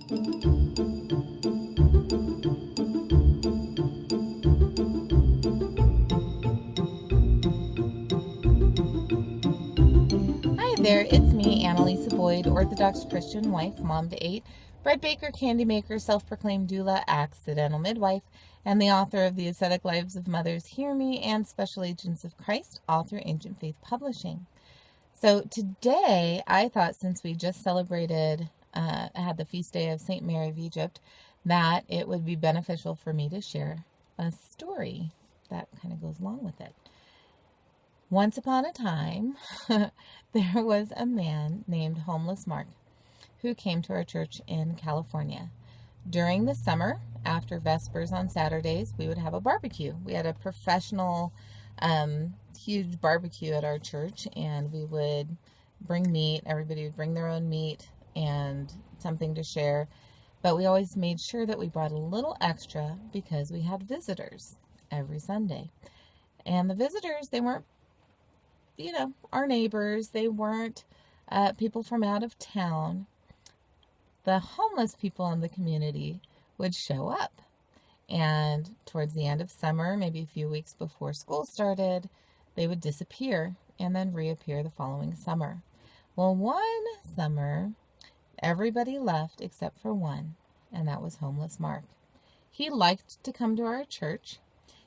Hi there, it's me, Annalisa Boyd, Orthodox Christian wife, mom to 8, bread baker, candy maker, self-proclaimed doula, accidental midwife, and the author of the Ascetic Lives of Mothers Hear Me and Special Agents of Christ, author, Ancient Faith Publishing. So today, I thought since we just celebrated, had the feast day of St. Mary of Egypt, that it would be beneficial for me to share a story that kind of goes along with it. Once upon a time, there was a man named Homeless Mark who came to our church in California. During the summer, after Vespers on Saturdays, we would have a barbecue. We had a professional, huge barbecue at our church, and we would bring meat. Everybody would bring their own meat and something to share. But we always made sure that we brought a little extra because we had visitors every Sunday. And the visitors, they weren't our neighbors. They weren't people from out of town. The homeless people in the community would show up. And towards the end of summer, maybe a few weeks before school started, they would disappear and then reappear the following summer. Well, one summer, everybody left except for one, and that was Homeless Mark. He liked to come to our church.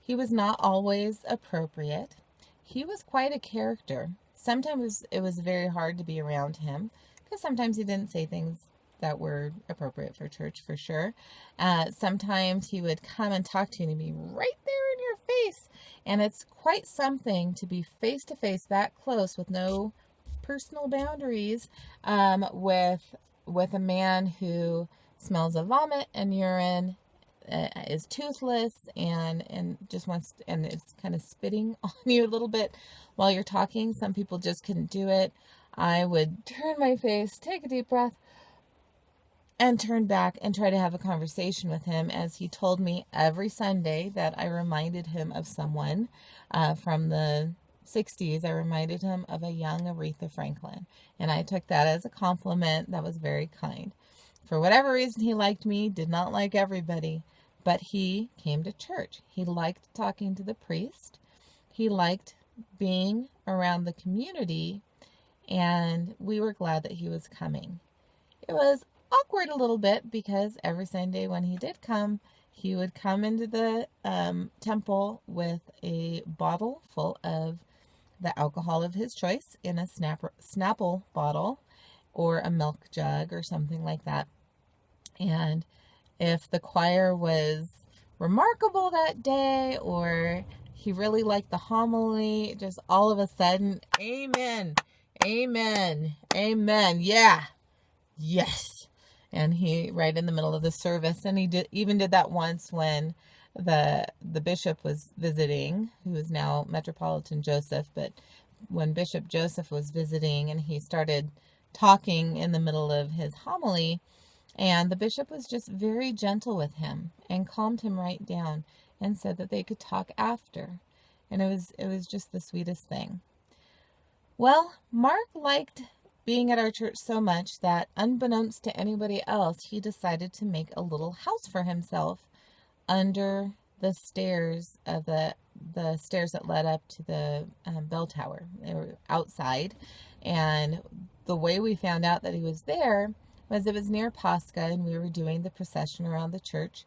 He was not always appropriate. He was quite a character. Sometimes it was very hard to be around him because sometimes he didn't say things that were appropriate for church, for sure. Sometimes he would come and talk to you and he'd be right there in your face. And it's quite something to be face to face that close with no personal boundaries with a man who smells of vomit and urine, is toothless and just wants and it's kind of spitting on you a little bit while you're talking. Some people just couldn't do it. I would turn my face, take a deep breath, and turn back and try to have a conversation with him as he told me every Sunday that I reminded him of someone from the 60s. I reminded him of a young Aretha Franklin, and I took that as a compliment. That was very kind. For whatever reason, he liked me, did not like everybody, but he came to church. He liked talking to the priest. He liked being around the community, and we were glad that he was coming. It was awkward a little bit because every Sunday when he did come, he would come into the temple with a bottle full of the alcohol of his choice in a Snapple bottle or a milk jug or something like that. And if the choir was remarkable that day or he really liked the homily, just all of a sudden, amen, amen, amen, yeah, yes. And he, right in the middle of the service, and he even did that once when the bishop was visiting, who is now Metropolitan Joseph, but when Bishop Joseph was visiting and he started talking in the middle of his homily, and the bishop was just very gentle with him and calmed him right down and said that they could talk after. And it was just the sweetest thing. Well, Mark liked being at our church so much that unbeknownst to anybody else, he decided to make a little house for himself under the stairs of the stairs that led up to the bell tower. They were outside, and the way we found out that he was there was it was near Pascha, and we were doing the procession around the church,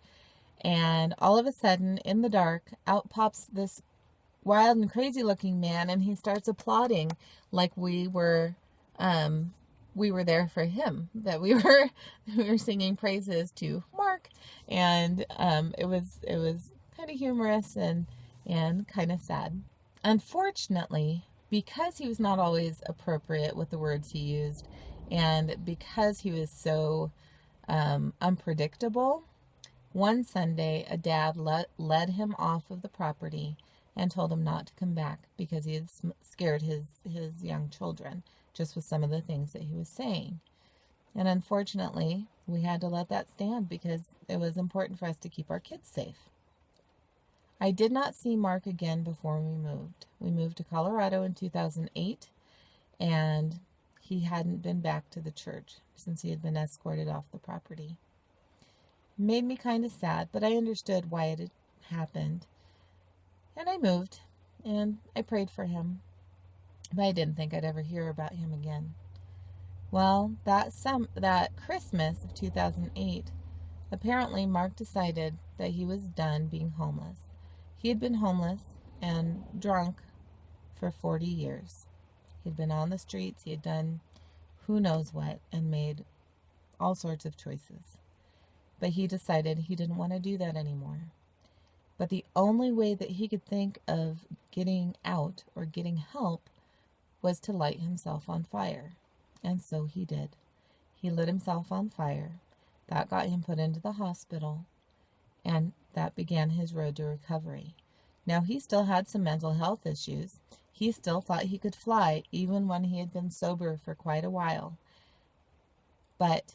and all of a sudden, in the dark, out pops this wild and crazy looking man, and he starts applauding like we were there for him, that we were singing praises to Mark, and it was kind of humorous and kind of sad. Unfortunately, because he was not always appropriate with the words he used, and because he was so unpredictable, one Sunday a dad led him off of the property and told him not to come back because he had scared his young children just with some of the things that he was saying. And unfortunately, we had to let that stand because it was important for us to keep our kids safe. I did not see Mark again before we moved. We moved to Colorado in 2008, and he hadn't been back to the church since he had been escorted off the property. Made me kind of sad, but I understood why it had happened. And I moved, and I prayed for him, but I didn't think I'd ever hear about him again. Well, that Christmas of 2008, apparently Mark decided that he was done being homeless. He had been homeless and drunk for 40 years. He'd been on the streets, he had done who knows what, and made all sorts of choices. But he decided he didn't want to do that anymore. But the only way that he could think of getting out or getting help was to light himself on fire. And so he did. He lit himself on fire. That got him put into the hospital, and that began his road to recovery. Now, he still had some mental health issues. He still thought he could fly, even when he had been sober for quite a while. But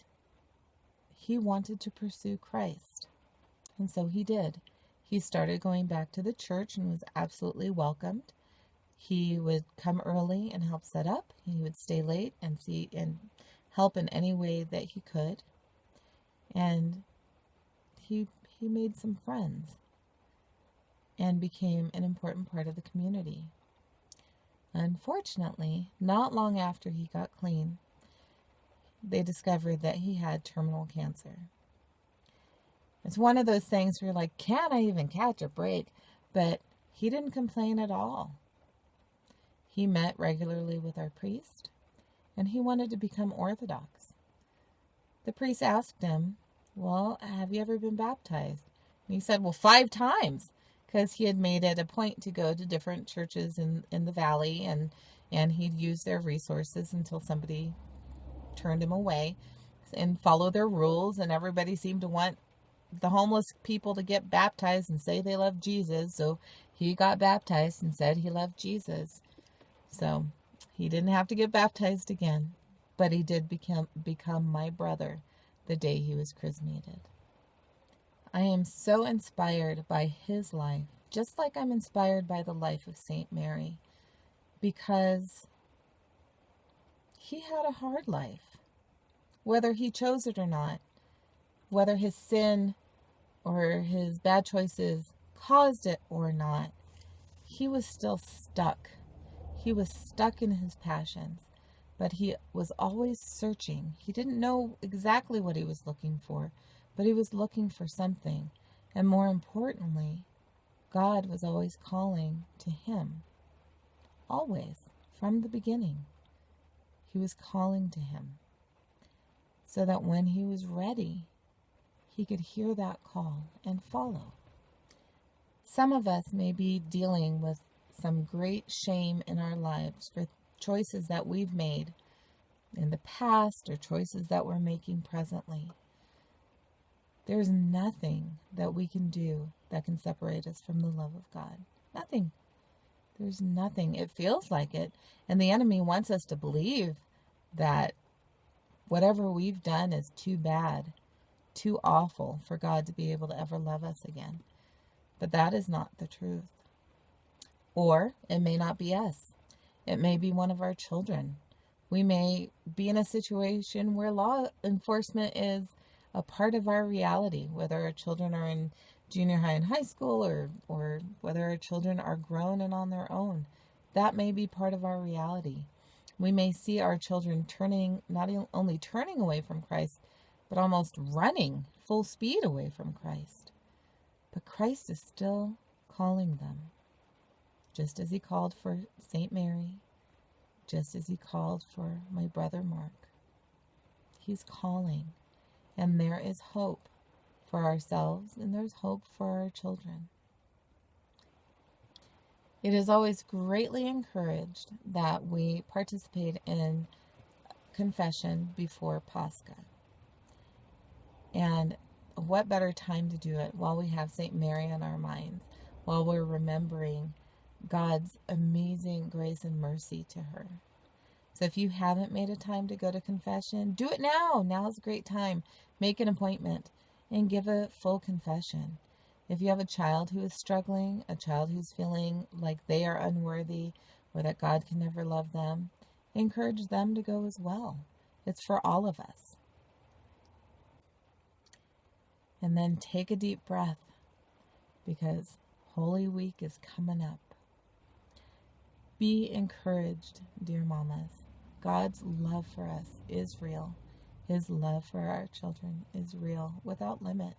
he wanted to pursue Christ, and so he did. He started going back to the church and was absolutely welcomed. He would come early and help set up. He would stay late and see and help in any way that he could. And he made some friends and became an important part of the community. Unfortunately, not long after he got clean, they discovered that he had terminal cancer. It's one of those things where you're like, can I even catch a break? But he didn't complain at all. He met regularly with our priest, and he wanted to become Orthodox. The priest asked him, well, have you ever been baptized? And he said, well, 5 times, because he had made it a point to go to different churches in the valley, and he'd use their resources until somebody turned him away and follow their rules, and everybody seemed to want the homeless people to get baptized and say they love Jesus. So he got baptized and said he loved Jesus. So he didn't have to get baptized again, but he did become my brother the day he was chrismated. I am so inspired by his life, just like I'm inspired by the life of Saint Mary, because he had a hard life, whether he chose it or not. Whether his sin or his bad choices caused it or not, he was still stuck. He was stuck in his passions, but he was always searching. He didn't know exactly what he was looking for, but he was looking for something. And more importantly, God was always calling to him. Always, from the beginning, he was calling to him, so that when he was ready, he could hear that call and follow. Some of us may be dealing with some great shame in our lives for choices that we've made in the past or choices that we're making presently. There's nothing that we can do that can separate us from the love of God. Nothing. There's nothing. It feels like it. And the enemy wants us to believe that whatever we've done is too bad, too awful for God to be able to ever love us again. But that is not the truth. Or it may not be us. It may be one of our children. We may be in a situation where law enforcement is a part of our reality, whether our children are in junior high and high school, or whether our children are grown and on their own. That may be part of our reality. We may see our children not only turning away from Christ, but almost running full speed away from Christ. But Christ is still calling them, just as he called for Saint Mary, just as he called for my brother Mark. He's calling, and there is hope for ourselves, and there's hope for our children. It is always greatly encouraged that we participate in confession before Pascha. And what better time to do it while we have St. Mary on our minds, while we're remembering God's amazing grace and mercy to her. So if you haven't made a time to go to confession, do it now. Now is a great time. Make an appointment and give a full confession. If you have a child who is struggling, a child who's feeling like they are unworthy or that God can never love them, encourage them to go as well. It's for all of us. And then take a deep breath, because Holy Week is coming up. Be encouraged, dear mamas. God's love for us is real. His love for our children is real, without limit.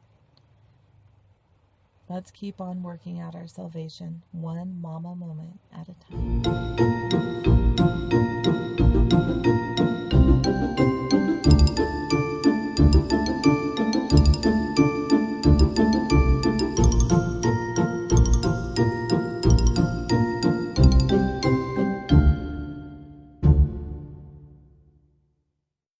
Let's keep on working out our salvation, one mama moment at a time.